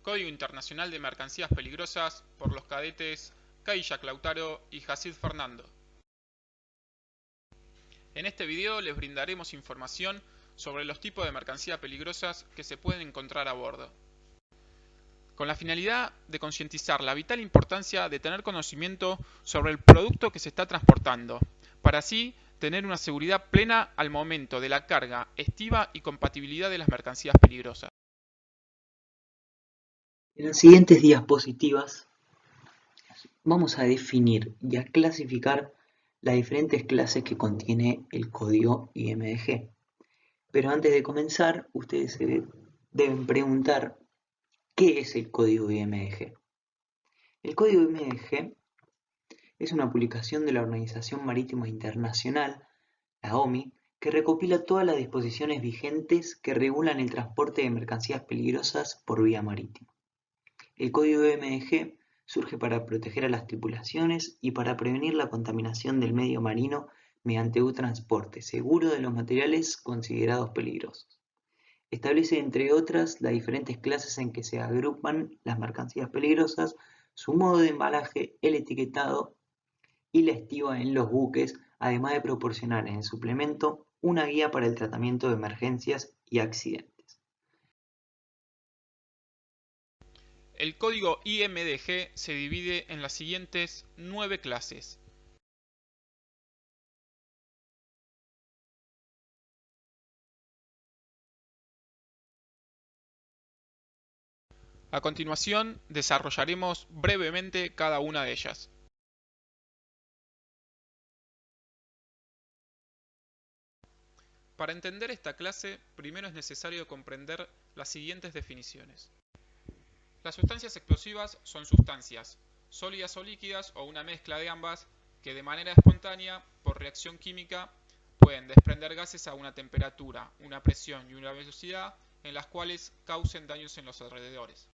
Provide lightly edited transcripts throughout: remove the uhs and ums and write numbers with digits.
Código Internacional de Mercancías Peligrosas por los cadetes Kayak Lautaro y Jacid Fernando. En este video les brindaremos información sobre los tipos de mercancías peligrosas que se pueden encontrar a bordo, con la finalidad de concientizar la vital importancia de tener conocimiento sobre el producto que se está transportando, para así tener una seguridad plena al momento de la carga, estiva y compatibilidad de las mercancías peligrosas. En las siguientes diapositivas vamos a definir y a clasificar las diferentes clases que contiene el código IMDG. Pero antes de comenzar, ustedes se deben preguntar ¿qué es el código IMDG? El código IMDG es una publicación de la Organización Marítima Internacional, la OMI, que recopila todas las disposiciones vigentes que regulan el transporte de mercancías peligrosas por vía marítima. El código IMDG surge para proteger a las tripulaciones y para prevenir la contaminación del medio marino mediante un transporte seguro de los materiales considerados peligrosos. Establece, entre otras, las diferentes clases en que se agrupan las mercancías peligrosas, su modo de embalaje, el etiquetado y la estiva en los buques, además de proporcionar en suplemento una guía para el tratamiento de emergencias y accidentes. El código IMDG se divide en las siguientes 9 clases. A continuación, desarrollaremos brevemente cada una de ellas. Para entender esta clase, primero es necesario comprender las siguientes definiciones. Las sustancias explosivas son sustancias, sólidas o líquidas o una mezcla de ambas, que de manera espontánea, por reacción química, pueden desprender gases a una temperatura, una presión y una velocidad en las cuales causen daños en los alrededores.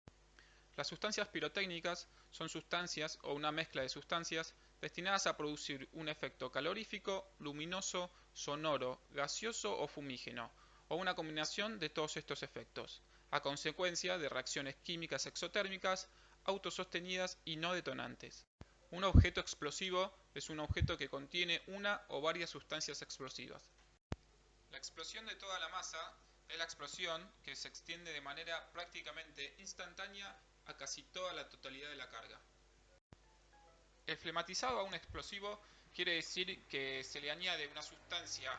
Las sustancias pirotécnicas son sustancias o una mezcla de sustancias destinadas a producir un efecto calorífico, luminoso, sonoro, gaseoso o fumígeno, o una combinación de todos estos efectos, a consecuencia de reacciones químicas exotérmicas, autosostenidas y no detonantes. Un objeto explosivo es un objeto que contiene una o varias sustancias explosivas. La explosión de toda la masa es la explosión que se extiende de manera prácticamente instantánea a casi toda la totalidad de la carga. El flematizado a un explosivo quiere decir que se le añade una sustancia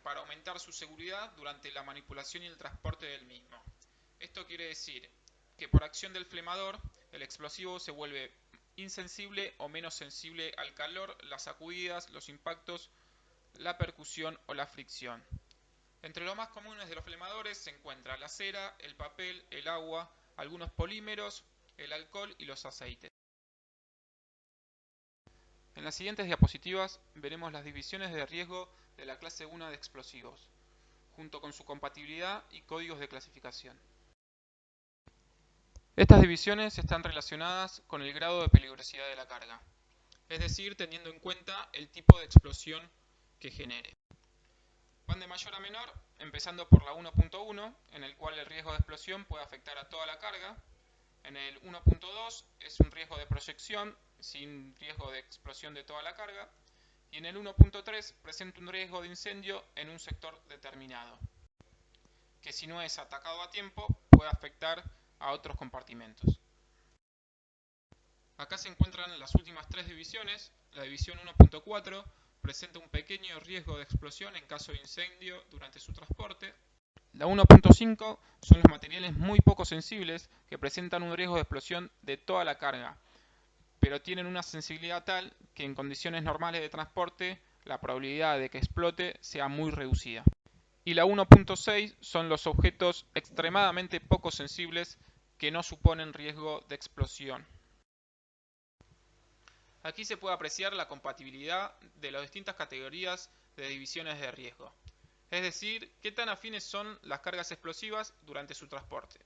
para aumentar su seguridad durante la manipulación y el transporte del mismo. Esto quiere decir que por acción del flemador, el explosivo se vuelve insensible o menos sensible al calor, las sacudidas, los impactos, la percusión o la fricción. Entre los más comunes de los flemadores se encuentran la cera, el papel, el agua, algunos polímeros, el alcohol y los aceites. En las siguientes diapositivas veremos las divisiones de riesgo de la clase 1 de explosivos, junto con su compatibilidad y códigos de clasificación. Estas divisiones están relacionadas con el grado de peligrosidad de la carga, es decir, teniendo en cuenta el tipo de explosión que genere. Van de mayor a menor, empezando por la 1.1, en el cual el riesgo de explosión puede afectar a toda la carga. En el 1.2 es un riesgo de proyección, sin riesgo de explosión de toda la carga. Y en el 1.3 presenta un riesgo de incendio en un sector determinado, que si no es atacado a tiempo puede afectar a otros compartimentos. Acá se encuentran las últimas 3 divisiones. La división 1.4 presenta un pequeño riesgo de explosión en caso de incendio durante su transporte. La 1.5 son los materiales muy poco sensibles que presentan un riesgo de explosión de toda la carga, pero tienen una sensibilidad tal que en condiciones normales de transporte la probabilidad de que explote sea muy reducida. Y la 1.6 son los objetos extremadamente poco sensibles que no suponen riesgo de explosión. Aquí se puede apreciar la compatibilidad de las distintas categorías de divisiones de riesgo, es decir, qué tan afines son las cargas explosivas durante su transporte.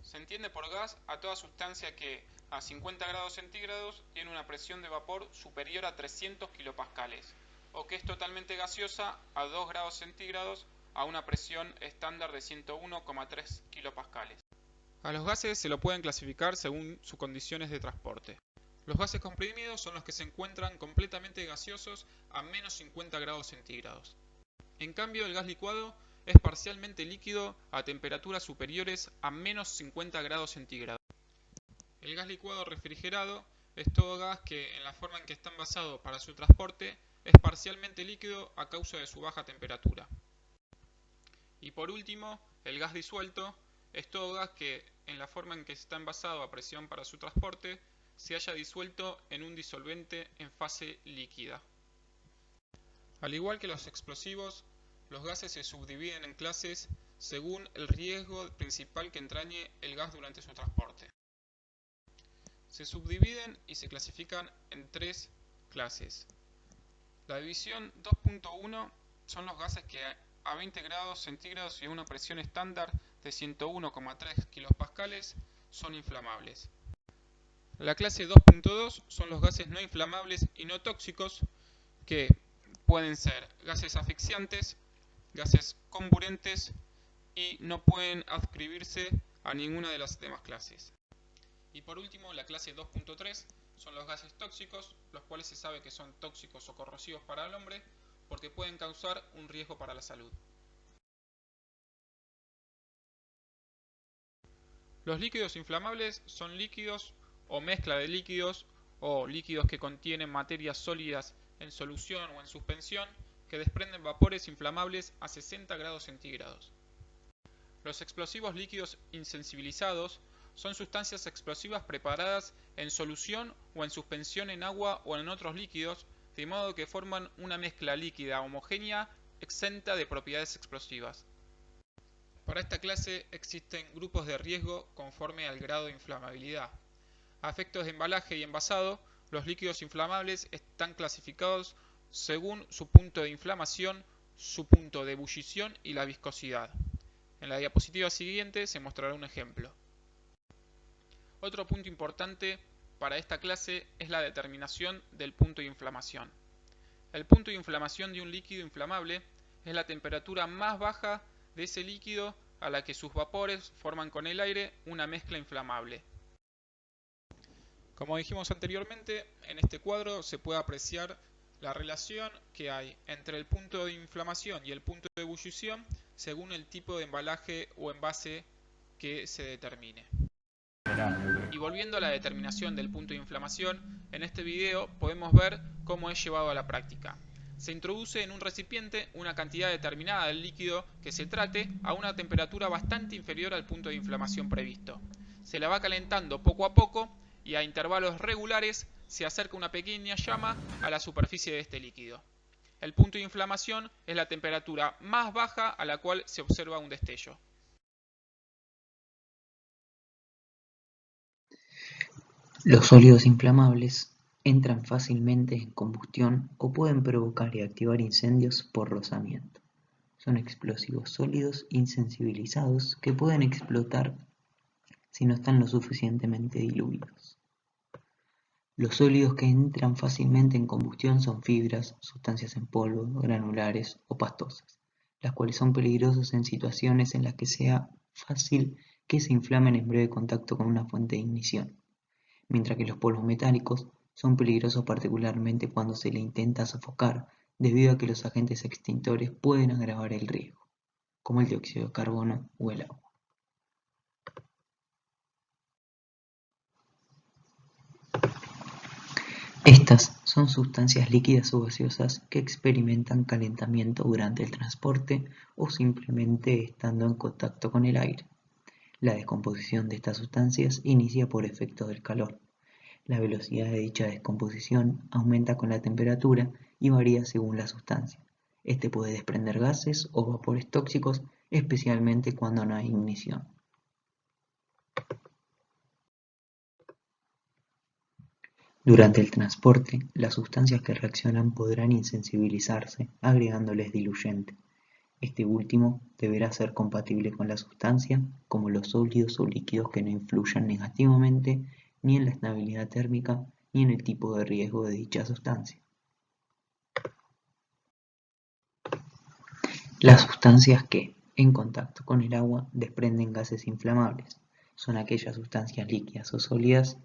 Se entiende por gas a toda sustancia que, a 50 grados centígrados, tiene una presión de vapor superior a 300 kilopascales, o que es totalmente gaseosa a 2 grados centígrados a una presión estándar de 101,3 kPa. A los gases se lo pueden clasificar según sus condiciones de transporte. Los gases comprimidos son los que se encuentran completamente gaseosos a menos 50 grados centígrados. En cambio, el gas licuado es parcialmente líquido a temperaturas superiores a menos 50 grados centígrados. El gas licuado refrigerado es todo gas que, en la forma en que está envasado para su transporte, es parcialmente líquido a causa de su baja temperatura. Y por último, el gas disuelto es todo gas que, en la forma en que está envasado a presión para su transporte, se haya disuelto en un disolvente en fase líquida. Al igual que los explosivos, los gases se subdividen en clases según el riesgo principal que entrañe el gas durante su transporte. Se subdividen y se clasifican en tres clases. La división 2.1 son los gases que a 20 grados centígrados y a una presión estándar de 101,3 kPa son inflamables. La clase 2.2 son los gases no inflamables y no tóxicos, que pueden ser gases asfixiantes, gases comburentes y no pueden adscribirse a ninguna de las demás clases. Y por último, la clase 2.3 son los gases tóxicos, los cuales se sabe que son tóxicos o corrosivos para el hombre porque pueden causar un riesgo para la salud. Los líquidos inflamables son líquidos o mezcla de líquidos o líquidos que contienen materias sólidas en solución o en suspensión que desprenden vapores inflamables a 60 grados centígrados. Los explosivos líquidos insensibilizados son sustancias explosivas preparadas en solución o en suspensión en agua o en otros líquidos, de modo que forman una mezcla líquida homogénea exenta de propiedades explosivas. Para esta clase existen grupos de riesgo conforme al grado de inflamabilidad. A efectos de embalaje y envasado, los líquidos inflamables están clasificados según su punto de inflamación, su punto de ebullición y la viscosidad. En la diapositiva siguiente se mostrará un ejemplo. Otro punto importante para esta clase es la determinación del punto de inflamación. El punto de inflamación de un líquido inflamable es la temperatura más baja de ese líquido a la que sus vapores forman con el aire una mezcla inflamable. Como dijimos anteriormente, en este cuadro se puede apreciar la relación que hay entre el punto de inflamación y el punto de ebullición según el tipo de embalaje o envase que se determine. Y volviendo a la determinación del punto de inflamación, en este video podemos ver cómo es llevado a la práctica. Se introduce en un recipiente una cantidad determinada del líquido que se trate a una temperatura bastante inferior al punto de inflamación previsto. Se la va calentando poco a poco y a intervalos regulares se acerca una pequeña llama a la superficie de este líquido. El punto de inflamación es la temperatura más baja a la cual se observa un destello. Los sólidos inflamables entran fácilmente en combustión o pueden provocar y activar incendios por rozamiento. Son explosivos sólidos insensibilizados que pueden explotar si no están lo suficientemente diluidos. Los sólidos que entran fácilmente en combustión son fibras, sustancias en polvo, granulares o pastosas, las cuales son peligrosas en situaciones en las que sea fácil que se inflamen en breve contacto con una fuente de ignición, mientras que los polvos metálicos son peligrosos particularmente cuando se le intenta sofocar, debido a que los agentes extintores pueden agravar el riesgo, como el dióxido de carbono o el agua. Estas son sustancias líquidas o gaseosas que experimentan calentamiento durante el transporte o simplemente estando en contacto con el aire. La descomposición de estas sustancias inicia por efecto del calor. La velocidad de dicha descomposición aumenta con la temperatura y varía según la sustancia. Este puede desprender gases o vapores tóxicos, especialmente cuando no hay ignición. Durante el transporte, las sustancias que reaccionan podrán insensibilizarse agregándoles diluyente. Este último deberá ser compatible con la sustancia, como los sólidos o líquidos que no influyan negativamente ni en la estabilidad térmica ni en el tipo de riesgo de dicha sustancia. Las sustancias que, en contacto con el agua, desprenden gases inflamables son aquellas sustancias líquidas o sólidas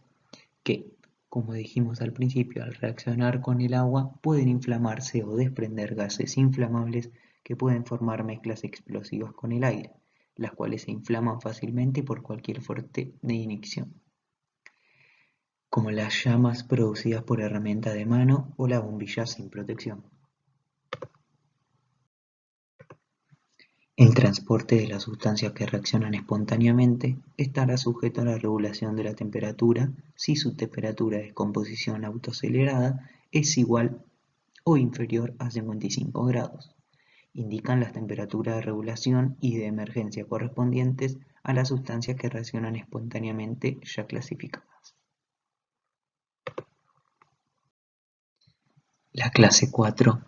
que, como dijimos al principio, al reaccionar con el agua pueden inflamarse o desprender gases inflamables que pueden formar mezclas explosivas con el aire, las cuales se inflaman fácilmente por cualquier fuerte de ignición, como las llamas producidas por herramienta de mano o la bombilla sin protección. El transporte de las sustancias que reaccionan espontáneamente estará sujeto a la regulación de la temperatura si su temperatura de descomposición autoacelerada es igual o inferior a 55 grados. Indican las temperaturas de regulación y de emergencia correspondientes a las sustancias que reaccionan espontáneamente ya clasificadas. La clase 4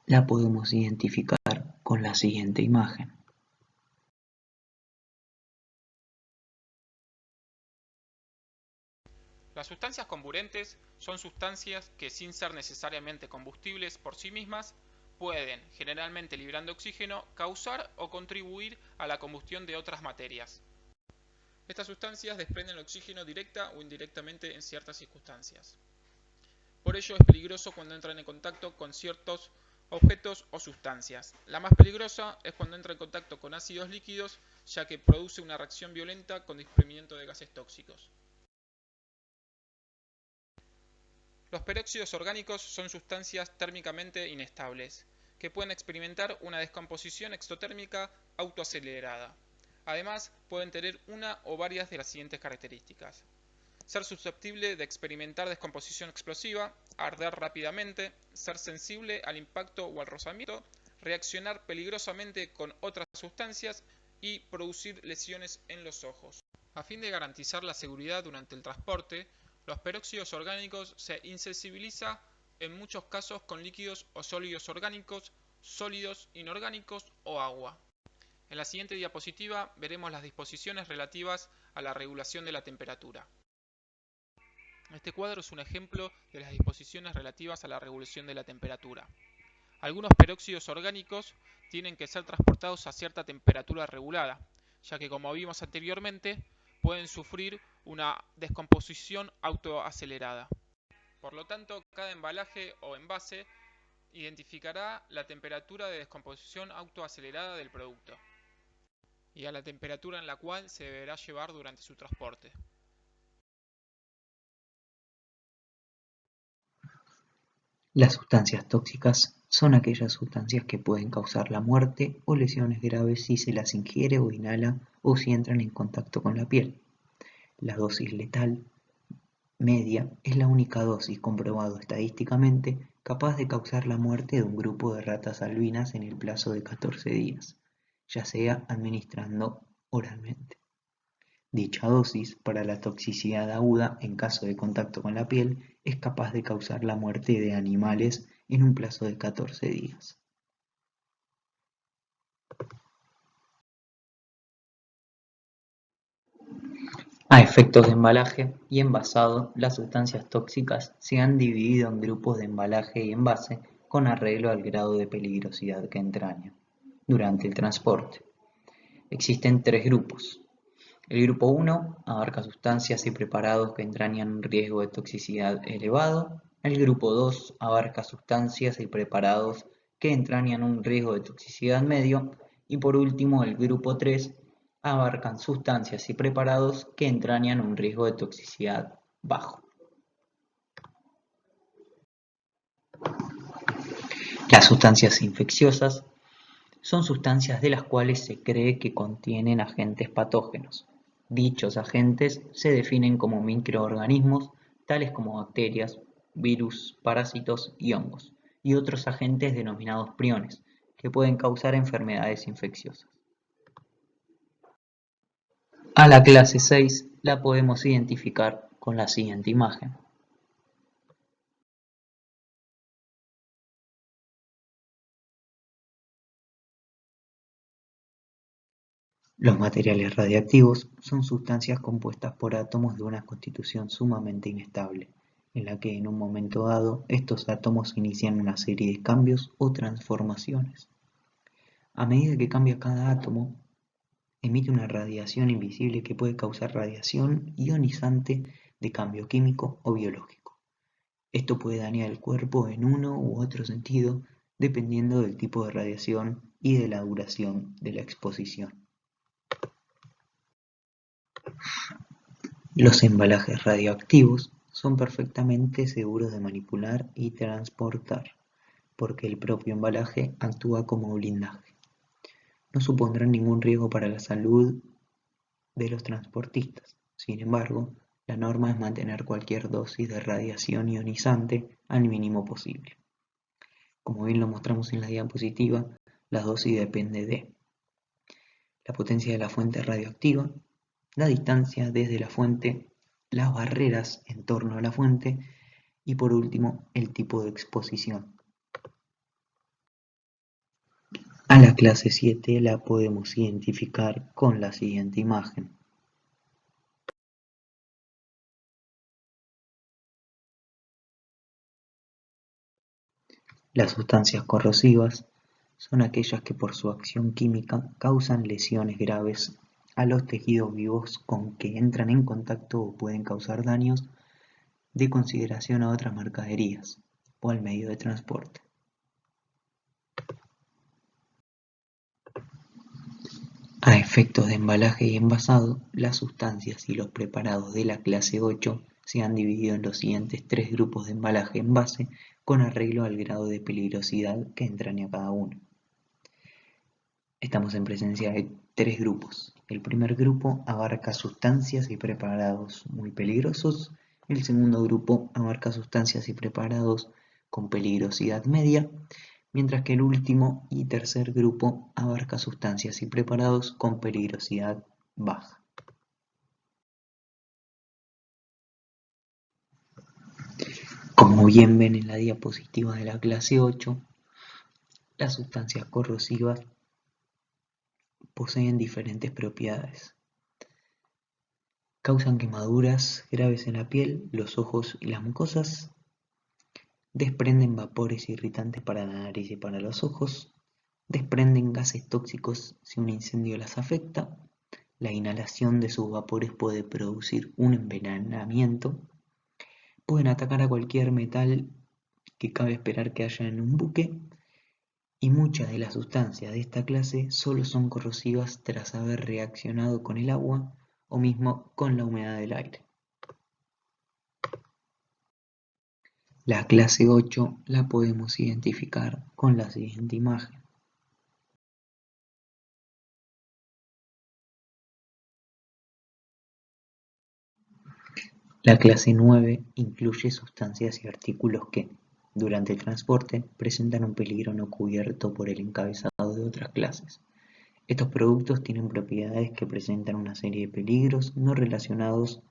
la podemos identificar con la siguiente imagen. Las sustancias comburentes son sustancias que, sin ser necesariamente combustibles por sí mismas, pueden, generalmente liberando oxígeno, causar o contribuir a la combustión de otras materias. Estas sustancias desprenden oxígeno directa o indirectamente en ciertas circunstancias. Por ello es peligroso cuando entran en contacto con ciertos objetos o sustancias. La más peligrosa es cuando entra en contacto con ácidos líquidos, ya que produce una reacción violenta con desprendimiento de gases tóxicos. Los peróxidos orgánicos son sustancias térmicamente inestables, que pueden experimentar una descomposición exotérmica autoacelerada. Además, pueden tener una o varias de las siguientes características: ser susceptible de experimentar descomposición explosiva, arder rápidamente, ser sensible al impacto o al rozamiento, reaccionar peligrosamente con otras sustancias y producir lesiones en los ojos. A fin de garantizar la seguridad durante el transporte, los peróxidos orgánicos se insensibiliza en muchos casos con líquidos o sólidos orgánicos, sólidos inorgánicos o agua. En la siguiente diapositiva veremos las disposiciones relativas a la regulación de la temperatura. Este cuadro es un ejemplo de las disposiciones relativas a la regulación de la temperatura. Algunos peróxidos orgánicos tienen que ser transportados a cierta temperatura regulada, ya que, como vimos anteriormente, pueden sufrir una descomposición autoacelerada. Por lo tanto, cada embalaje o envase identificará la temperatura de descomposición autoacelerada del producto y a la temperatura en la cual se deberá llevar durante su transporte. Las sustancias tóxicas son aquellas sustancias que pueden causar la muerte o lesiones graves si se las ingiere o inhala o si entran en contacto con la piel. La dosis letal media es la única dosis comprobado estadísticamente capaz de causar la muerte de un grupo de ratas albinas en el plazo de 14 días, ya sea administrando oralmente. Dicha dosis, para la toxicidad aguda en caso de contacto con la piel, es capaz de causar la muerte de animales en un plazo de 14 días. A efectos de embalaje y envasado, las sustancias tóxicas se han dividido en grupos de embalaje y envase con arreglo al grado de peligrosidad que entrañan durante el transporte. Existen tres grupos. El grupo 1 abarca sustancias y preparados que entrañan un riesgo de toxicidad elevado. El grupo 2 abarca sustancias y preparados que entrañan un riesgo de toxicidad medio. Y por último, el grupo 3 abarcan sustancias y preparados que entrañan un riesgo de toxicidad bajo. Las sustancias infecciosas son sustancias de las cuales se cree que contienen agentes patógenos. Dichos agentes se definen como microorganismos, tales como bacterias, virus, parásitos y hongos, y otros agentes denominados priones, que pueden causar enfermedades infecciosas. A la clase 6 la podemos identificar con la siguiente imagen. Los materiales radiactivos son sustancias compuestas por átomos de una constitución sumamente inestable, en la que en un momento dado estos átomos inician una serie de cambios o transformaciones. A medida que cambia cada átomo, emite una radiación invisible que puede causar radiación ionizante de cambio químico o biológico. Esto puede dañar el cuerpo en uno u otro sentido, dependiendo del tipo de radiación y de la duración de la exposición. Los embalajes radioactivos son perfectamente seguros de manipular y transportar, porque el propio embalaje actúa como blindaje. No supondrán ningún riesgo para la salud de los transportistas. Sin embargo, la norma es mantener cualquier dosis de radiación ionizante al mínimo posible. Como bien lo mostramos en la diapositiva, la dosis depende de la potencia de la fuente radioactiva, la distancia desde la fuente, las barreras en torno a la fuente y por último el tipo de exposición. A la clase 7 la podemos identificar con la siguiente imagen. Las sustancias corrosivas son aquellas que por su acción química causan lesiones graves a los tejidos vivos con que entran en contacto o pueden causar daños de consideración a otras mercaderías o al medio de transporte. A efectos de embalaje y envasado, las sustancias y los preparados de la clase 8 se han dividido en los siguientes tres grupos de embalaje-envase con arreglo al grado de peligrosidad que entraña cada uno. Estamos en presencia de tres grupos. El primer grupo abarca sustancias y preparados muy peligrosos. El segundo grupo abarca sustancias y preparados con peligrosidad media, mientras que el último y tercer grupo abarca sustancias y preparados con peligrosidad baja. Como bien ven en la diapositiva de la clase 8, las sustancias corrosivas poseen diferentes propiedades. Causan quemaduras graves en la piel, los ojos y las mucosas. Desprenden vapores irritantes para la nariz y para los ojos. Desprenden gases tóxicos si un incendio las afecta. La inhalación de sus vapores puede producir un envenenamiento. Pueden atacar a cualquier metal que cabe esperar que haya en un buque. Y muchas de las sustancias de esta clase solo son corrosivas tras haber reaccionado con el agua o mismo con la humedad del aire. La clase 8 la podemos identificar con la siguiente imagen. La clase 9 incluye sustancias y artículos que, durante el transporte, presentan un peligro no cubierto por el encabezado de otras clases. Estos productos tienen propiedades que presentan una serie de peligros no relacionados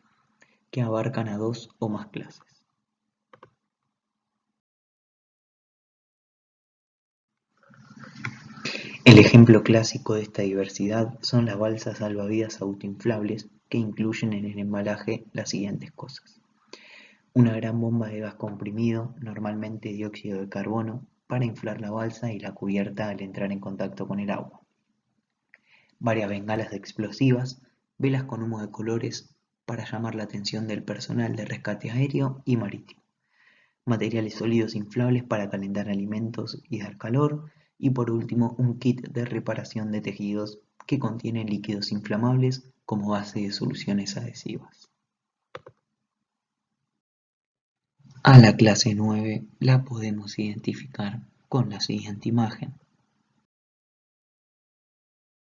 que abarcan a dos o más clases. El ejemplo clásico de esta diversidad son las balsas salvavidas autoinflables que incluyen en el embalaje las siguientes cosas: una gran bomba de gas comprimido, normalmente dióxido de carbono, para inflar la balsa y la cubierta al entrar en contacto con el agua; varias bengalas explosivas, velas con humo de colores para llamar la atención del personal de rescate aéreo y marítimo; materiales sólidos inflables para calentar alimentos y dar calor; y por último un kit de reparación de tejidos que contiene líquidos inflamables como base de soluciones adhesivas. A la clase 9 la podemos identificar con la siguiente imagen.